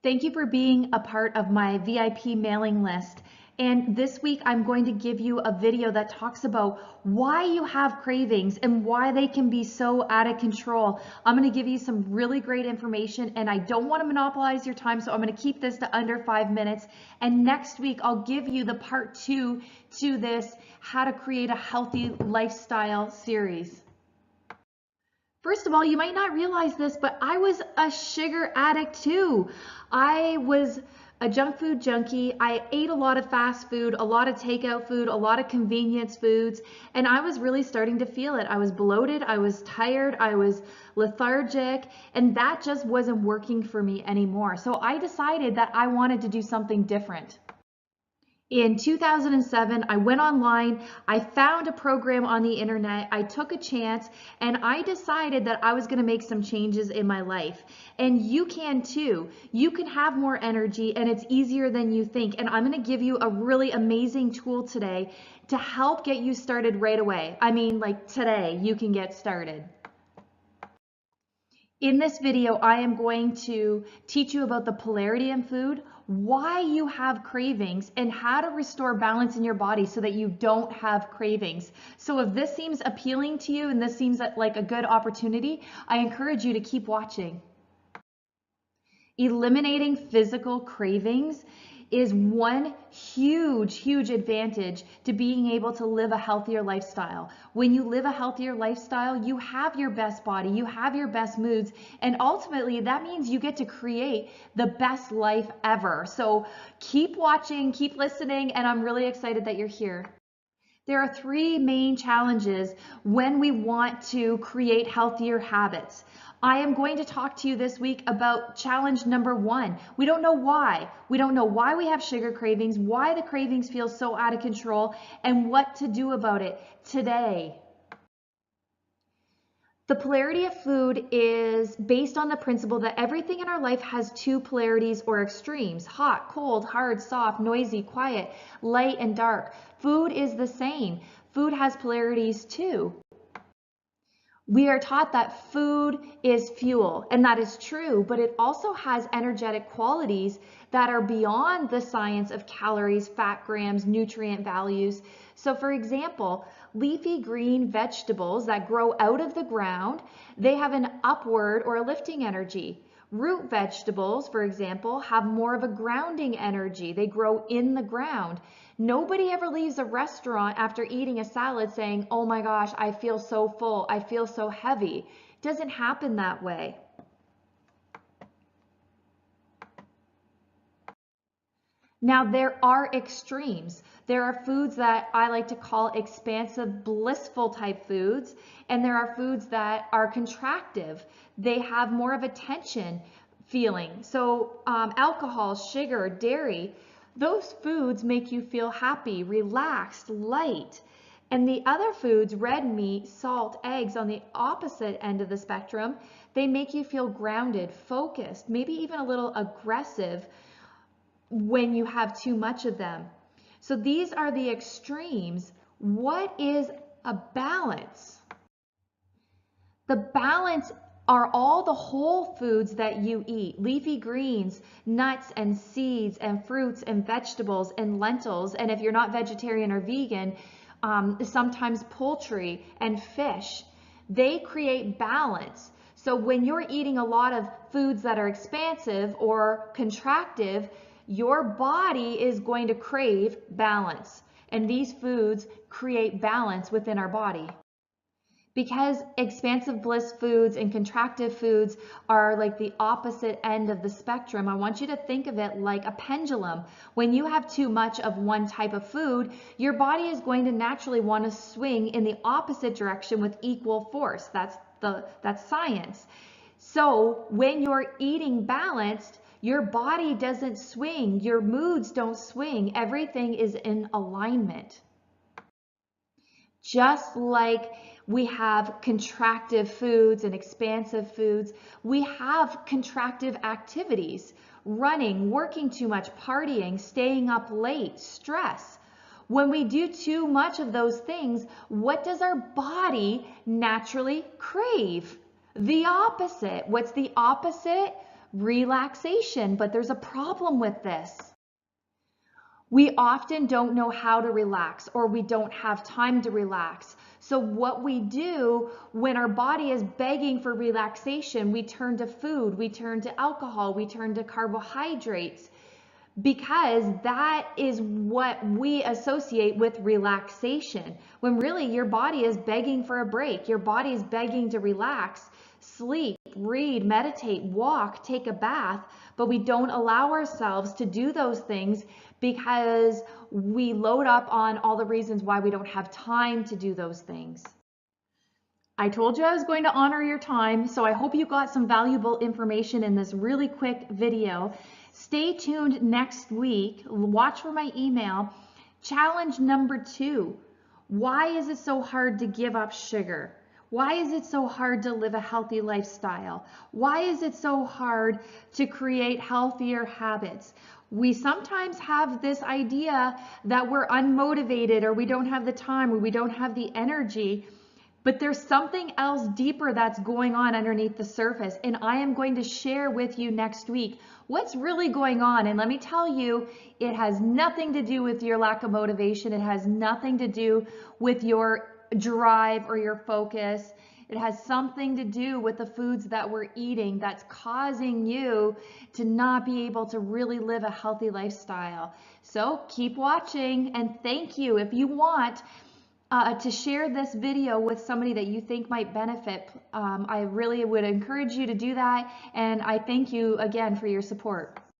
Thank you for being a part of my VIP mailing list. And this week I'm going to give you a video that talks about why you have cravings and why they can be so out of control. I'm going to give you some really great information and I don't want to monopolize your time, so I'm going to keep this to under 5 minutes. And next week I'll give you the part 2 to this how to create a healthy lifestyle series. First of all, you might not realize this, but I was a sugar addict too. I was a junk food junkie. I ate a lot of fast food, a lot of takeout food, a lot of convenience foods, and I was really starting to feel it. I was bloated, I was tired, I was lethargic, and that just wasn't working for me anymore. So I decided that I wanted to do something different. In 2007, I went online, I found a program on the internet, I took a chance, and I decided that I was going to make some changes in my life. And you can too. You can have more energy and it's easier than you think. And I'm going to give you a really amazing tool today to help get you started right away. I mean, like today, you can get started. In this video, I am going to teach you about the polarity in food, why you have cravings, and how to restore balance in your body so that you don't have cravings. So if this seems appealing to you and this seems like a good opportunity, I encourage you to keep watching. Eliminating physical cravings is one huge advantage to being able to live a healthier lifestyle. When you live a healthier lifestyle, you have your best body, you have your best moods, and ultimately that means you get to create the best life ever. So keep watching, keep listening, and I'm really excited that you're here. There are three main challenges when we want to create healthier habits. I am going to talk to you this week about challenge number 1. We don't know why. We don't know why we have sugar cravings, why the cravings feel so out of control, and what to do about it today. The polarity of food is based on the principle that everything in our life has two polarities or extremes: hot, cold, hard, soft, noisy, quiet, light, and dark. Food is the same. Food has polarities too. We are taught that food is fuel, and that is true, but it also has energetic qualities that are beyond the science of calories, fat grams, nutrient values. So for example, leafy green vegetables that grow out of the ground, they have an upward or a lifting energy. Root vegetables, for example, have more of a grounding energy. They grow in the ground. Nobody ever leaves a restaurant after eating a salad saying, "Oh my gosh, I feel so full, I feel so heavy." It doesn't happen that way. Now, there are extremes. There are foods that I like to call expansive, blissful type foods, and there are foods that are contractive. They have more of a tension feeling. So alcohol, sugar, dairy, those foods make you feel happy, relaxed, light. And the other foods, red meat, salt, eggs, on the opposite end of the spectrum, they make you feel grounded, focused, maybe even a little aggressive when you have too much of them. So these are the extremes. What is a balance? The balance are all the whole foods that you eat: leafy greens, nuts and seeds and fruits and vegetables and lentils. And if you're not vegetarian or vegan, sometimes poultry and fish. They create balance. So when you're eating a lot of foods that are expansive or contractive, your body is going to crave balance. And these foods create balance within our body. Because expansive bliss foods and contractive foods are like the opposite end of the spectrum, I want you to think of it like a pendulum. When you have too much of one type of food, your body is going to naturally want to swing in the opposite direction with equal force. That's science. So when you're eating balanced, your body doesn't swing, your moods don't swing, everything is in alignment. Just like we have contractive foods and expansive foods, we have contractive activities: running, working too much, partying, staying up late, stress. When we do too much of those things, what does our body naturally crave? The opposite. What's the opposite? relaxation, but there's a problem with this. We often don't know how to relax, or we don't have time to relax. So what we do when our body is begging for relaxation, we turn to food, we turn to alcohol, we turn to carbohydrates, because that is what we associate with relaxation, when really your body is begging for a break. Your body is begging to relax, sleep, read, meditate, walk, take a bath, but we don't allow ourselves to do those things because we load up on all the reasons why we don't have time to do those things. I told you I was going to honor your time, so I hope you got some valuable information in this really quick video. Stay tuned next week. Watch for my email. Challenge number 2. Why is it so hard to give up sugar? Why is it so hard to live a healthy lifestyle? Why is it so hard to create healthier habits? We sometimes have this idea that we're unmotivated, or we don't have the time, or we don't have the energy. But there's something else deeper that's going on underneath the surface, and I am going to share with you next week what's really going on. And let me tell you, it has nothing to do with your lack of motivation. It has nothing to do with your drive or your focus. It has something to do with the foods that we're eating that's causing you to not be able to really live a healthy lifestyle. So keep watching, and thank you. If you want to share this video with somebody that you think might benefit, I really would encourage you to do that. And I thank you again for your support.